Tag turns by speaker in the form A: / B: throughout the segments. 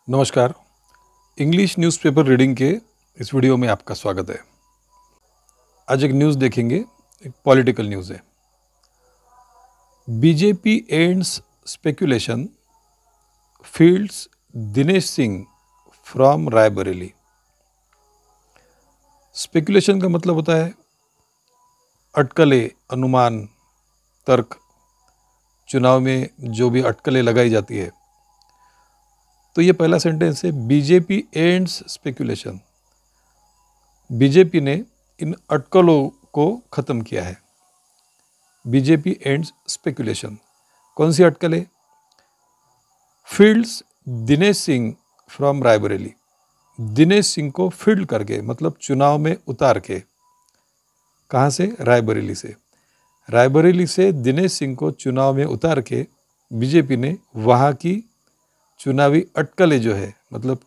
A: नमस्कार। English newspaper reading के इस वीडियो में आपका स्वागत है। आज एक न्यूज़ देखेंगे, एक पॉलिटिकल न्यूज़ है। BJP ends speculation, fields Dinesh Singh from Raebareli. Speculation का मतलब होता है अटकलें, अनुमान, तर्क। चुनाव में जो भी अटकलें लगाई जाती है, तो ये पहला सेंटेंस है, बीजेपी एंड्स स्पेकुलेशन। बीजेपी ने इन अटकलों को ख़त्म किया है। BJP ends speculation. कौन सी अटकलें? Fields Dinesh Singh from Raebareli. दिनेश सिंह को फील्ड करके, मतलब चुनाव में उतार के। कहाँ से? रायबरेली से। रायबरेली से दिनेश सिंह को चुनाव में उतार के बीजेपी ने वहाँ की चुनावी अटकलें जो है, मतलब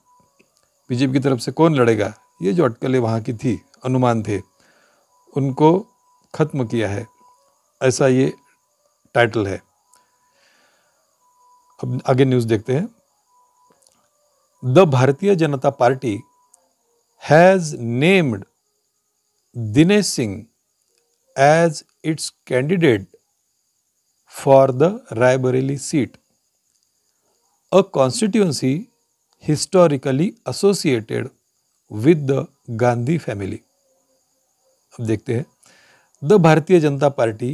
A: बीजेपी की तरफ से कौन लड़ेगा, ये जो अटकलें वहाँ की थी, अनुमान थे, उनको खत्म किया है। ऐसा ये टाइटल है। अब आगे न्यूज़ देखते हैं। The Bharatiya Janata Party has named Dinesh Singh as its candidate for the Raebareli seat, a constituency historically associated with the Gandhi family. अब देखते हैं। The Bharatiya Janata Party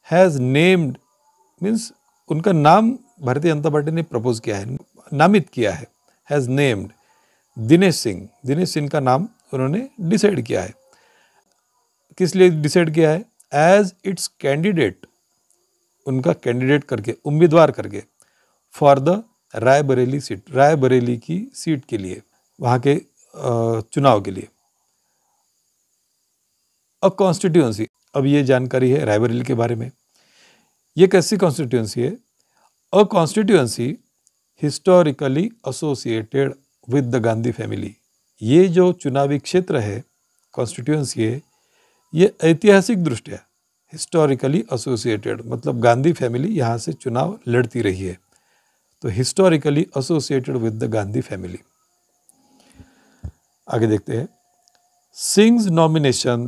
A: has named means उनका नाम भारतीय जनता पार्टी ने प्रपोज किया है, नामित किया है। Has named Dinesh Singh. दिनेश सिंह का नाम उन्होंने डिसाइड किया है। किस लिए डिसाइड किया है? एज इट्स कैंडिडेट, उनका कैंडिडेट करके, उम्मीदवार करके, for the Raebareli seat, Raebareli की सीट के लिए, वहाँ के चुनाव के लिए। अ कॉन्स्टिट्यूएंसी, अब ये जानकारी है रायबरेली के बारे में। ये कैसी कॉन्स्टिट्यूएंसी है? A constituency historically associated with the Gandhi family. ये जो चुनावी क्षेत्र है, कॉन्स्टिट्यूएंसी है, ये ऐतिहासिक दृष्टिया हिस्टोरिकली एसोसिएटेड, मतलब गांधी फैमिली यहाँ से चुनाव लड़ती रही है, तो historically associated with the Gandhi family. आगे देखते हैं। Singh's nomination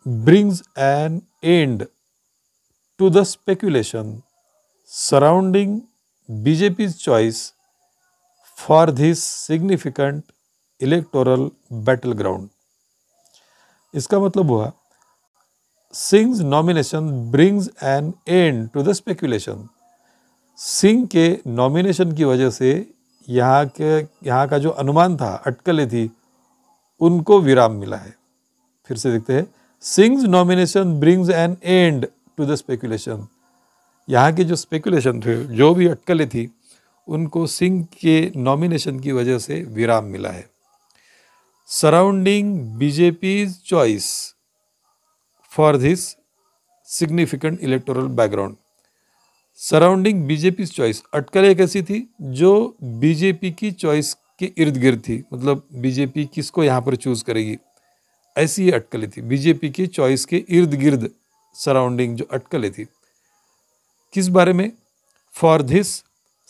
A: brings an end to the speculation surrounding BJP's choice for this significant electoral battle ground. इसका मतलब हुआ, Singh's nomination brings an end to the speculation. सिंह के नॉमिनेशन की वजह से यहाँ का जो अनुमान था, अटकलें थी, उनको विराम मिला है। फिर से देखते हैं। Singh's nomination brings an end to the speculation. यहाँ के जो स्पेकुलेशन थे, जो भी अटकलें थी, उनको सिंह के नॉमिनेशन की वजह से विराम मिला है। Surrounding BJP's choice for this significant electoral background. Surrounding BJP's choice, अटकलें कैसी थी? जो बीजेपी की चॉइस के इर्द गिर्द थी, मतलब बीजेपी किसको यहाँ पर चूज करेगी, ऐसी ये अटकलें थी। बीजेपी की चॉइस के इर्द गिर्द सराउंडिंग जो अटकलें थी, किस बारे में? फॉर दिस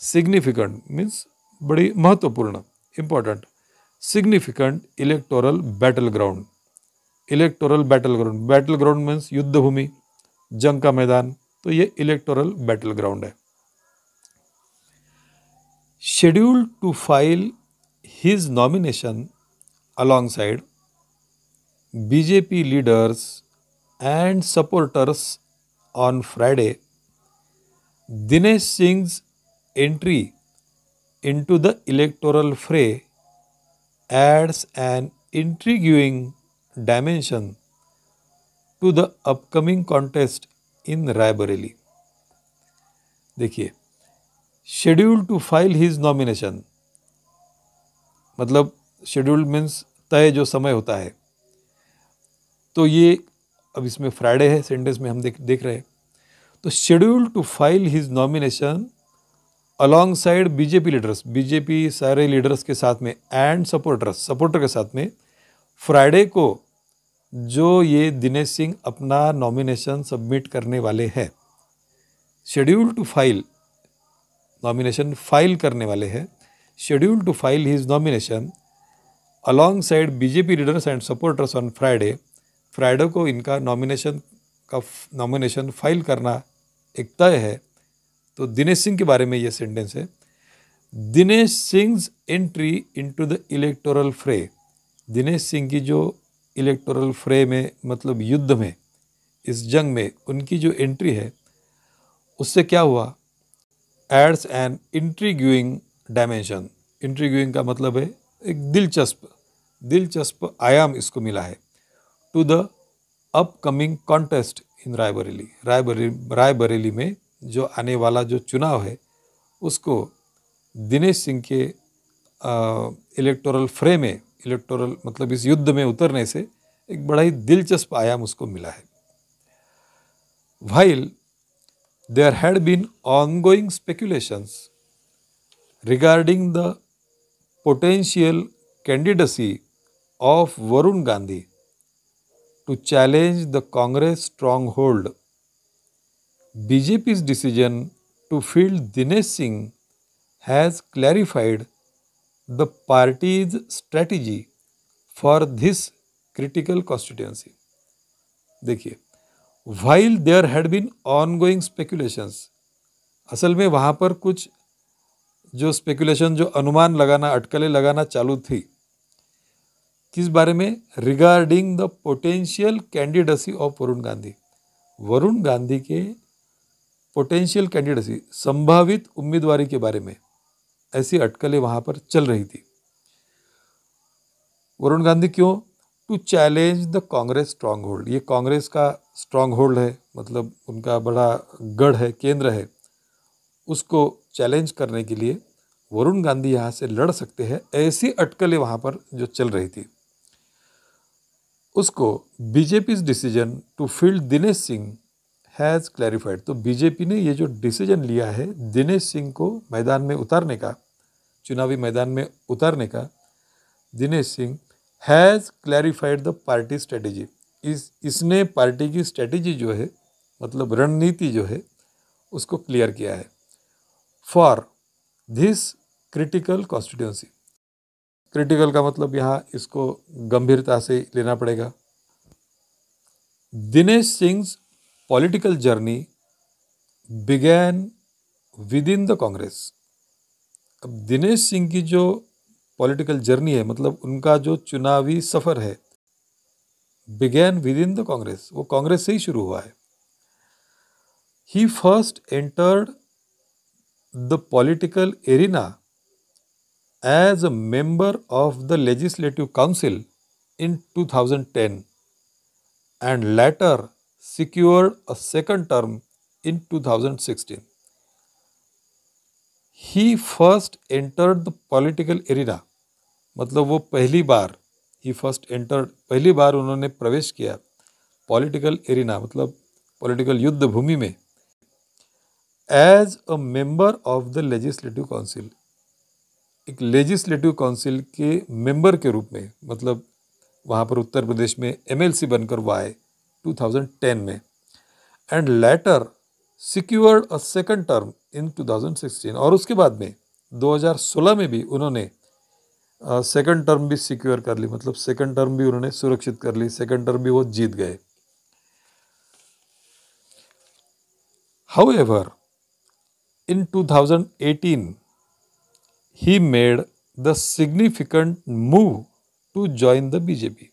A: सिग्निफिकेंट मीन्स बड़ी महत्वपूर्ण, important, significant electoral battle ground. Electoral battle ground, battle ground means युद्ध भूमि, जंग का मैदान, तो ये इलेक्टोरल बैटल ग्राउंड है। Scheduled to file his nomination alongside BJP leaders and supporters on Friday, Dinesh Singh's entry into the electoral fray adds an intriguing dimension to the upcoming contest in Raebareli. देखिए, schedule to file his nomination, मतलब schedule means तय जो समय होता है, तो ये अब इसमें फ्राइडे है, सेंटेंस में हम देख रहे हैं। तो scheduled to file his nomination alongside BJP leaders, BJP सारे लीडर्स के साथ में, एंड सपोर्टर्स, सपोर्टर के साथ में, फ्राइडे को जो ये दिनेश सिंह अपना नॉमिनेशन सबमिट करने वाले हैं, scheduled to file, nomination file करने वाले हैं, scheduled to file his nomination alongside BJP leaders and supporters on Friday. Friday को इनका नॉमिनेशन फाइल करना एक तय है। तो दिनेश सिंह के बारे में ये सेंटेंस है, Dinesh sings entry into the electoral फ्रे। दिनेश सिंह की जो इलेक्टोरल फ्रे में मतलब युद्ध में, इस जंग में उनकी जो एंट्री है उससे क्या हुआ, एड्स एन इंट्रीग्यूइंग डायमेंशन। इंट्रीग्यूइंग का मतलब है एक दिलचस्प आयाम इसको मिला है, टू द अपकमिंग कॉन्टेस्ट इन रायबरेली में जो आने वाला जो चुनाव है उसको दिनेश सिंह के इलेक्टोरल फ्रे में, इलेक्टोरल मतलब इस युद्ध में उतरने से एक बड़ा ही दिलचस्प आयाम उसको मिला है। While there had been ongoing speculations regarding the potential candidacy of Varun Gandhi to challenge the Congress stronghold, BJP's decision to field Dinesh Singh has clarified the party's strategy for this critical constituency. देखिए, while there had been ongoing speculations, असल में वहाँ पर कुछ जो speculation, जो अनुमान लगाना, अटकलें लगाना चालू थी, किस बारे में, regarding the potential candidacy of Varun Gandhi. Varun Gandhi के पोटेंशियल कैंडिडेसी, संभावित उम्मीदवारी के बारे में ऐसी अटकलें वहाँ पर चल रही थी। वरुण गांधी क्यों, to challenge the Congress stronghold. ये कांग्रेस का स्ट्रांग होल्ड है, मतलब उनका बड़ा गढ़ है, केंद्र है, उसको चैलेंज करने के लिए वरुण गांधी यहाँ से लड़ सकते हैं, ऐसी अटकलें वहाँ पर जो चल रही थी, उसको BJP decision to field Dinesh Singh has clarified. तो बीजेपी ने ये जो डिसीजन लिया है दिनेश सिंह को मैदान में उतारने का, चुनावी मैदान में उतारने का, Dinesh Singh has clarified the party strategy. इसने पार्टी की स्ट्रेटेजी जो है, मतलब रणनीति जो है, उसको क्लियर किया है for this critical constituency. Critical का मतलब यहाँ इसको गंभीरता से लेना पड़ेगा। Dinesh Singh's political journey began within the Congress. अब दिनेश सिंह की जो पॉलिटिकल जर्नी है, मतलब उनका जो चुनावी सफ़र है, began within the Congress, वो कांग्रेस से ही शुरू हुआ है। He first entered the political arena as a member of the Legislative Council in 2010 and later secured a second term in 2016. He first entered the political arena, मतलब वो पहली बार उन्होंने प्रवेश किया पॉलिटिकल एरिना, मतलब पॉलिटिकल युद्ध भूमि में, as a member of the legislative council, एक लेजिस्लेटिव काउंसिल के मेंबर के रूप में, मतलब वहाँ पर उत्तर प्रदेश में एमएलसी बनकर वो आए 2010 में, and later secured a second term in 2016, और उसके बाद में 2016 में भी उन्होंने सेकंड टर्म भी सिक्योर कर ली, मतलब सेकंड टर्म भी उन्होंने सुरक्षित कर ली, सेकंड टर्म भी वो जीत गए। However in 2018 he made the significant move to join the BJP.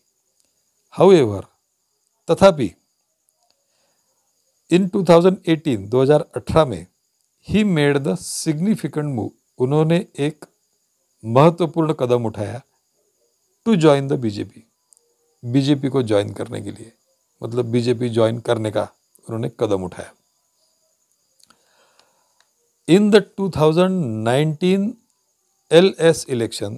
A: However, तथापि in 2018 में he made the significant move, उन्होंने एक महत्वपूर्ण कदम उठाया to join the BJP, BJP को ज्वाइन करने के लिए, मतलब बीजेपी ज्वाइन करने का उन्होंने कदम उठाया। In the 2019 LS election,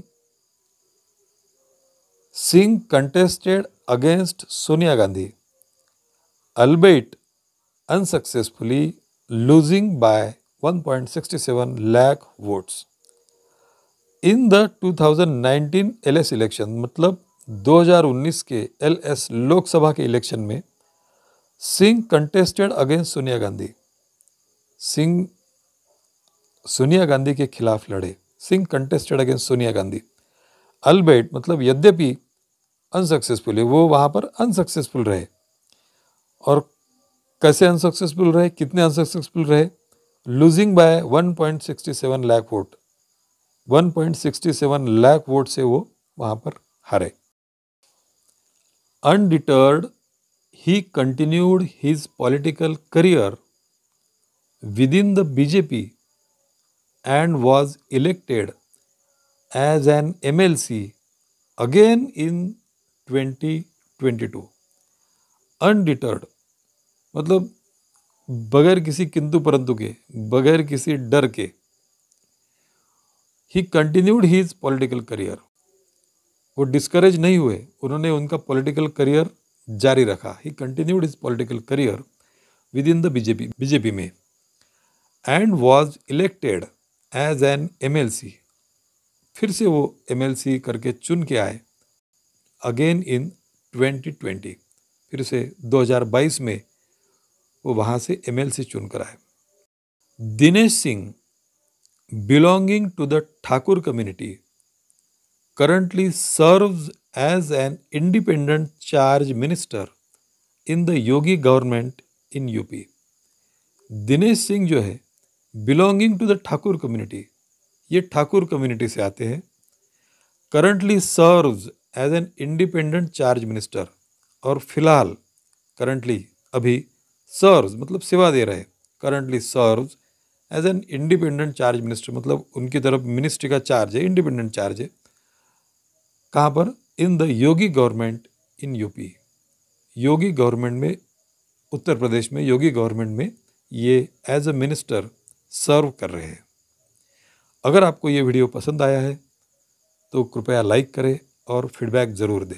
A: Singh contested against Sonia Gandhi, albeit unsuccessfully, losing by 1.67 lakh votes. In the 2019 LS election, मतलब 2019 के LS लोकसभा के इलेक्शन में सिंह कंटेस्टेड अगेंस्ट सोनिया गांधी, सिंह सोनिया गांधी के खिलाफ लड़े, सिंह कंटेस्टेड अगेंस्ट सोनिया गांधी। अल्बेट मतलब यद्यपि अनसक्सेसफुली, वो वहाँ पर अनसक्सेसफुल रहे। और कैसे अनसक्सेसफुल रहे, कितने अनसक्सेसफुल रहे? Losing bye 1.67 lakh vote, 1.67 lakh vote से वो वहाँ पर हारे। Undeterred he continued his political career within the BJP and was elected as an MLC again in 2022. Undeterred मतलब बगैर किसी किंतु परंतु के, बगैर किसी डर के, he continued his political career, वो डिस्करेज नहीं हुए, उन्होंने उनका पॉलिटिकल करियर जारी रखा। He continued his political career within the BJP में, and was elected as an MLC, फिर से वो MLC करके चुन के आए, अगेन इन 2020, फिर से 2022 में वो वहाँ से MLC चुन कर आए। Dinesh Singh belonging to the Thakur community currently serves as an independent charge minister in the Yogi government in UP. Dinesh Singh जो है belonging to the Thakur community, ये ठाकुर कम्युनिटी से आते हैं। Currently serves as an independent charge minister, और फिलहाल करंटली अभी सर्व्स मतलब सेवा दे रहे, currently serves as an independent charge minister मतलब उनकी तरफ मिनिस्ट्री का चार्ज है, इंडिपेंडेंट चार्ज है। कहाँ पर? In the Yogi government in UP, Yogi government में, उत्तर प्रदेश में योगी गवर्नमेंट में ये एज अ मिनिस्टर सर्व कर रहे हैं। अगर आपको ये वीडियो पसंद आया है तो कृपया लाइक करें और फीडबैक ज़रूर दें।